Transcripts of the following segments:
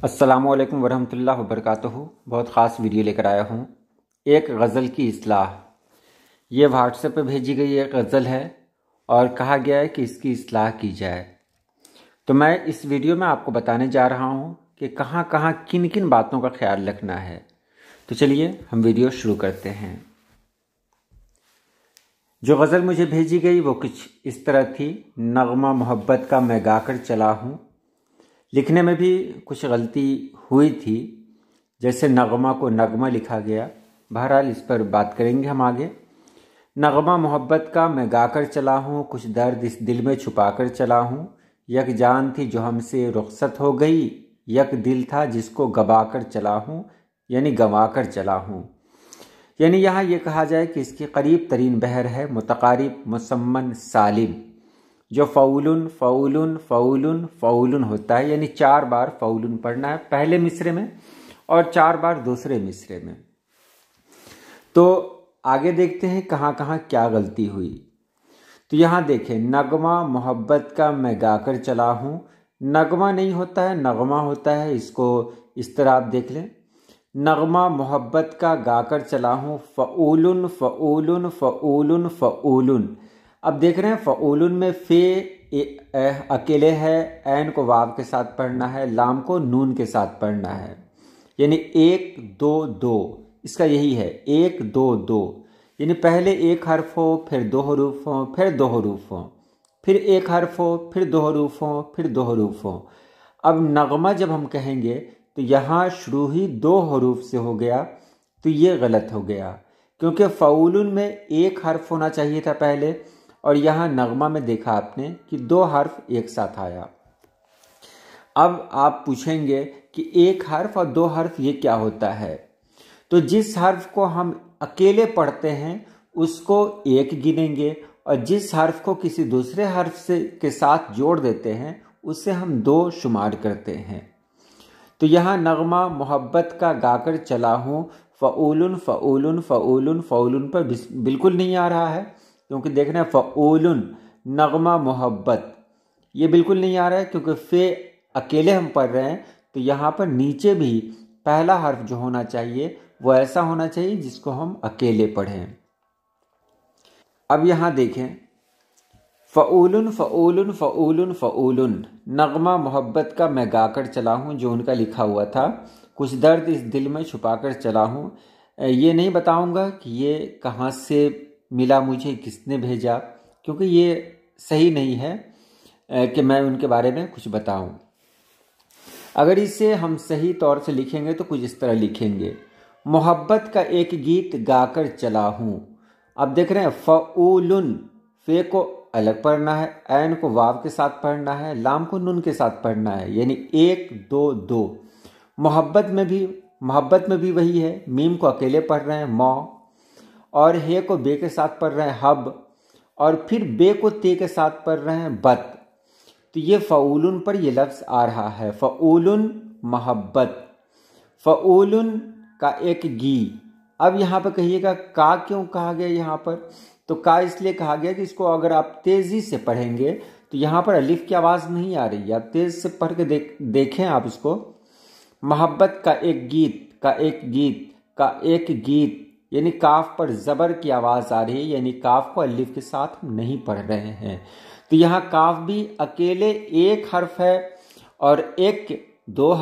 अस्सलामुअलैकुम वरहमतुल्लाह वबरकातुहू। बहुत ख़ास वीडियो लेकर आया हूँ। एक गज़ल की इस्लाह। ये व्हाट्सएप पे भेजी गई एक गज़ल है और कहा गया है कि इसकी इस्लाह की जाए। तो मैं इस वीडियो में आपको बताने जा रहा हूँ कि कहाँ कहाँ किन किन बातों का ख्याल रखना है। तो चलिए हम वीडियो शुरू करते हैं। जो गज़ल मुझे भेजी गई वो कुछ इस तरह थी। नग़मा मोहब्बत का मैं गाकर चला हूँ। लिखने में भी कुछ गलती हुई थी, जैसे नग़मा को नगमा लिखा गया। बहरहाल इस पर बात करेंगे हम आगे। नग़मा मोहब्बत का मैं गाकर चला हूँ, कुछ दर्द इस दिल में छुपा कर चला हूँ। यक जान थी जो हमसे रुखसत हो गई, यक दिल था जिसको गवा कर चला हूँ, यानी गंवा कर चला हूँ। यानी यहाँ ये कहा जाए कि इसकी करीब तरीन बहर है मुतकारिब मुसम्मन सालिम, जो फ़ौलुन फ़ौलुन फ़ौलुन फ़ौलुन होता है, यानी 4 बार फ़ौलुन पढ़ना है पहले मिसरे में और 4 बार दूसरे मिसरे में। तो आगे देखते हैं कहाँ कहाँ क्या गलती हुई। तो यहाँ देखें, नगमा मोहब्बत का मैं गाकर चला हूँ। नगमा नहीं होता है, नगमा होता है। इसको इस तरह आप देख लें, नगमा मोहब्बत का गाकर चला हूँ। फ़ऊलुन फ़ऊलुन फ़ऊलुन फ़ऊलुन। अब देख रहे हैं फ़ऊलुन में अकेले है, ऐन को वाव के साथ पढ़ना है, लाम को नून के साथ पढ़ना है, यानी 1 2 2। इसका यही है 1 2 2, यानी पहले एक हर्फ हो, फिर 2 हरूफ हो, फिर 2 हरूफ हो, फिर एक हर्फ हो, फिर 2 हरूफ हो, फिर 2 हरूफ हो। अब नगमा जब हम कहेंगे तो यहाँ शुरू ही 2 हरूफ से हो गया, तो ये गलत हो गया, क्योंकि फ़ऊलुन में एक हर्फ होना चाहिए था पहले, और यहाँ नगमा में देखा आपने कि 2 हर्फ एक साथ आया। अब आप पूछेंगे कि एक हर्फ और 2 हर्फ ये क्या होता है। तो जिस हर्फ को हम अकेले पढ़ते हैं उसको 1 गिनेंगे, और जिस हर्फ को किसी दूसरे हर्फ से के साथ जोड़ देते हैं उससे हम 2 शुमार करते हैं। तो यहाँ नगमा मोहब्बत का गाकर चला हूँ, फ़ऊलुन फ़ऊलुन फ़ऊलुन फ़ऊलुन पर बिल्कुल नहीं आ रहा है, क्योंकि देखना है फ़ऊलुन नगमा मोहब्बत ये बिल्कुल नहीं आ रहा है, क्योंकि फ़े अकेले हम पढ़ रहे हैं। तो यहाँ पर नीचे भी पहला हर्फ जो होना चाहिए वो ऐसा होना चाहिए जिसको हम अकेले पढ़ें। अब यहाँ देखें, फ़ऊलुन फ़ऊलुन फ़ऊलुन फ़ऊलुन नगमा मोहब्बत का मैं गाकर चला हूँ, जो उनका लिखा हुआ था, कुछ दर्द इस दिल में छुपा कर चला हूँ। ये नहीं बताऊँगा कि ये कहाँ से मिला मुझे, किसने भेजा, क्योंकि ये सही नहीं है कि मैं उनके बारे में कुछ बताऊं। अगर इसे हम सही तौर से लिखेंगे तो कुछ इस तरह लिखेंगे, मोहब्बत का एक गीत गाकर चला हूँ। अब देख रहे हैं फ़ऊलुन, फ़े को अलग पढ़ना है, ऐन को वाव के साथ पढ़ना है, लाम को नून के साथ पढ़ना है, यानी 1 2 2। मोहब्बत में भी वही है, मीम को अकेले पढ़ रहे हैं मौ, और हे को बे के साथ पढ़ रहे हैं हब, और फिर बे को ते के साथ पढ़ रहे हैं बत। तो ये फ़ऊलुन पर ये लफ्ज़ आ रहा है, फ़ऊलुन मोहब्बत, फ़ऊलुन का एक गी। अब यहाँ पर कहिएगा का क्यों कहा गया यहाँ पर। तो का इसलिए कहा गया कि इसको अगर आप तेज़ी से पढ़ेंगे तो यहाँ पर अलिफ की आवाज़ नहीं आ रही है, आप तेज़ से पढ़ के देखें आप इसको। मोहब्बत का एक गीत, का एक गीत, का एक गीत, यानी काफ पर ज़बर की आवाज़ आ रही है, यानी काफ को अलिफ के साथ नहीं पढ़ रहे हैं। तो यहाँ काफ भी अकेले एक हर्फ है और 2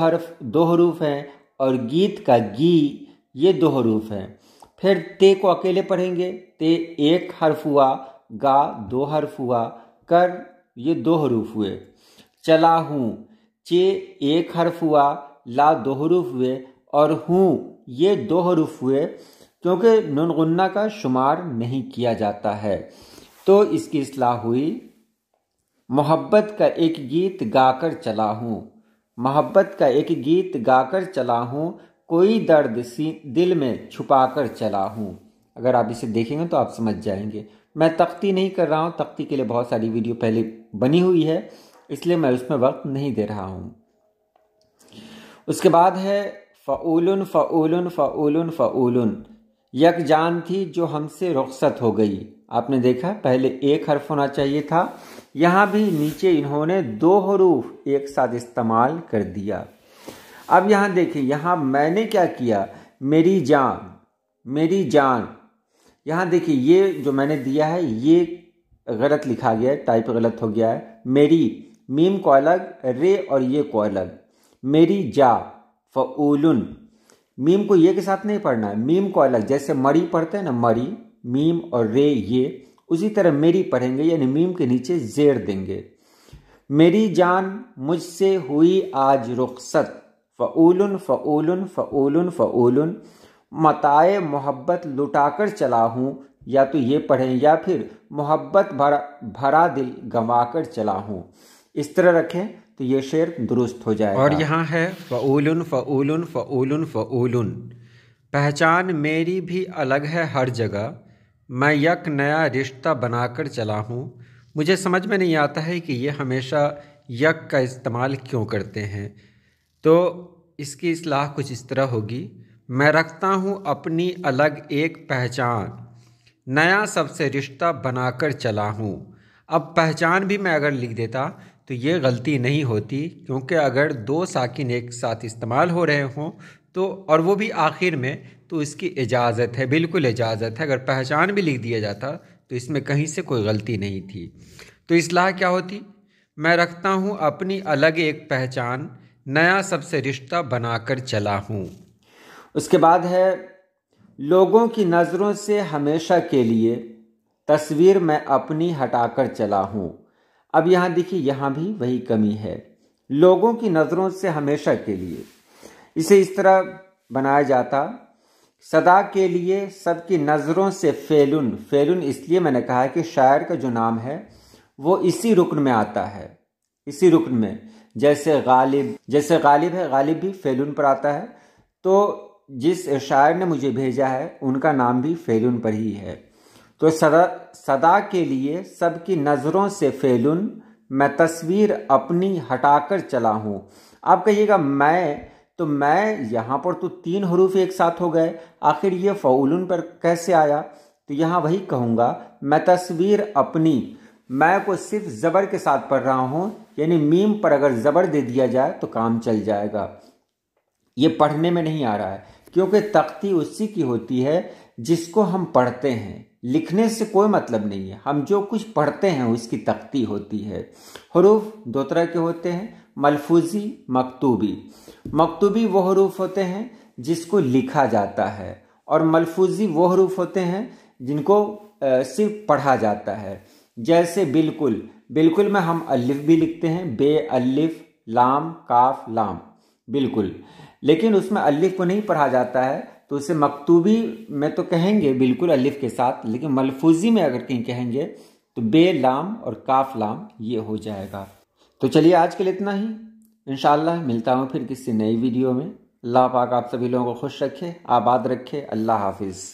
हरूफ हैं, और गीत का गी ये 2 हरूफ हैं। फिर ते को अकेले पढ़ेंगे, ते 1 हर्फ हुआ, गा 2 हर्फ हुआ, कर ये 2 हरूफ हुए, चला हूँ चे 1 हर्फ हुआ, ला 2 हरूफ हुए, और हूँ ये 2 हरूफ हुए, क्योंकि नून गुन्ना का शुमार नहीं किया जाता है। तो इसकी इस्लाह हुई, मोहब्बत का एक गीत गाकर चला हूँ, मोहब्बत का एक गीत गाकर चला हूँ, कोई दर्द दिल में छुपा कर चला हूँ। अगर आप इसे देखेंगे तो आप समझ जाएंगे। मैं तख्ती नहीं कर रहा हूँ, तख्ती के लिए बहुत सारी वीडियो पहले बनी हुई है, इसलिए मैं उसमें वक्त नहीं दे रहा हूँ। उसके बाद है फ़ऊलुन फ़ऊलुन फ़ऊलुन फ़ऊलुन, यक जान थी जो हमसे रुखसत हो गई। आपने देखा पहले 1 हर्फ होना चाहिए था, यहाँ भी नीचे इन्होंने 2 हरूफ एक साथ इस्तेमाल कर दिया। اب یہاں دیکھیں، یہاں میں نے کیا کیا، میری جان، میری جان، یہاں دیکھیں یہ جو میں نے دیا ہے یہ غلط لکھا گیا ہے، ٹائپ غلط ہو گیا ہے. میری، میم کو الگ، رے اور یہ کو الگ. میری جا، فعولن، میم کو یہ کے ساتھ نہیں پڑھنا ہے، میم کو الگ. جیسے مری پڑھتے ہیں نا، مری، میم اور رے یہ، اسی طرح میری پڑھیں گے، یعنی میم کے نیچے زیر دیں گے. میری جان مجھ سے ہوئی آج رخصت، فعولن فعولن فعولن فعولن. متاع محبت لٹا کر چلا ہوں، یا تو یہ پڑھیں، یا پھر محبت بھرا دل گنوا کر چلا ہوں. اس طرح رکھیں تو یہ شعر درست ہو جائے گا. اور یہاں ہے فعولن فعولن فعولن فعولن. پہچان میری بھی الگ ہے ہر جگہ، میں یک نیا رشتہ بنا کر چلا ہوں. مجھے سمجھ میں نہیں آتا ہے کہ یہ ہمیشہ یک کا استعمال کیوں کرتے ہیں، تو اس کی اصلاح کچھ اس طرح ہوگی: میں رکھتا ہوں اپنی الگ ایک پہچان، نیا سب سے رشتہ بنا کر چلا ہوں. اب پہچان بھی میں اگر لکھ دیتا تو یہ غلطی نہیں ہوتی، کیونکہ اگر دو ساکن ایک ساتھ استعمال ہو رہے ہوں تو، اور وہ بھی آخر میں، تو اس کی اجازت ہے، بالکل اجازت ہے. اگر پہچان بھی لکھ دیا جاتا تو اس میں کہیں سے کوئی غلطی نہیں تھی. تو اصلاح کیا ہوتی: میں رکھتا ہوں اپنی الگ ایک پہچان، نیا سب سے رشتہ بنا کر چلا ہوں. اس کے بعد ہے لوگوں کی نظروں سے ہمیشہ کے لیے تصویر میں اپنی ہٹا کر چلا ہوں. اب یہاں دیکھیے، یہاں بھی وہی کمی ہے، لوگوں کی نظروں سے ہمیشہ کے لیے. اسے اس طرح بنایا جاتا: صدا کے لیے سب کی نظروں سے فیلن. فیلن اس لیے میں نے کہا ہے کہ شاعر کا جو نام ہے وہ اسی رکن میں آتا ہے، اسی رکن میں. جیسے غالب ہے، غالب بھی فیلن پر آتا ہے. تو جس شاعر نے مجھے بھیجا ہے ان کا نام بھی فیلن پر ہی ہے. تو صدا کے لیے سب کی نظروں سے فیلن، میں تصویر اپنی ہٹا کر چلا ہوں. آپ کہیے گا میں، تو میں یہاں پر تو 3 حروف ایک ساتھ ہو گئے، آخر یہ فعولن پر کیسے آیا؟ تو یہاں وہی کہوں گا، میں تصویر اپنی، میں کو صرف زبر کے ساتھ پڑھ رہا ہوں، یعنی میم پر اگر زبر دے دیا جائے تو کام چل جائے گا. یہ پڑھنے میں نہیں آ رہا ہے، کیونکہ تختی اسی کی ہوتی ہے جس کو ہم پڑھتے ہیں، لکھنے سے کوئی مطلب نہیں ہے. ہم جو کچھ پڑھتے ہیں اس کی تختی ہوتی ہے. حروف 2 طرح کے ہوتے ہیں، ملفوظی، مکتوبی. مکتوبی وہ حروف ہوتے ہیں جس کو لکھا جاتا ہے، اور ملفوظی وہ حروف ہوتے ہیں جن کو صرف پڑھا جاتا ہے. جیسے بالکل، بالکل میں ہم الف بھی لکھتے ہیں، بے الف لام کاف لام، بالکل، لیکن اس میں الف کو نہیں پڑھا جاتا ہے، تو اسے مکتوبی میں تو کہیں گے بالکل الف کے ساتھ، لیکن ملفوظی میں اگر کہیں کہیں گے تو بے لام اور کاف لام یہ ہو جائے گا. تو چلیے آج کے لیے اتنا ہی، انشاءاللہ ملتا ہوں پھر کسی نئی ویڈیو میں. اللہ پاک آپ سبھی لوگوں کو خوش رکھے، آباد رکھے. اللہ حافظ.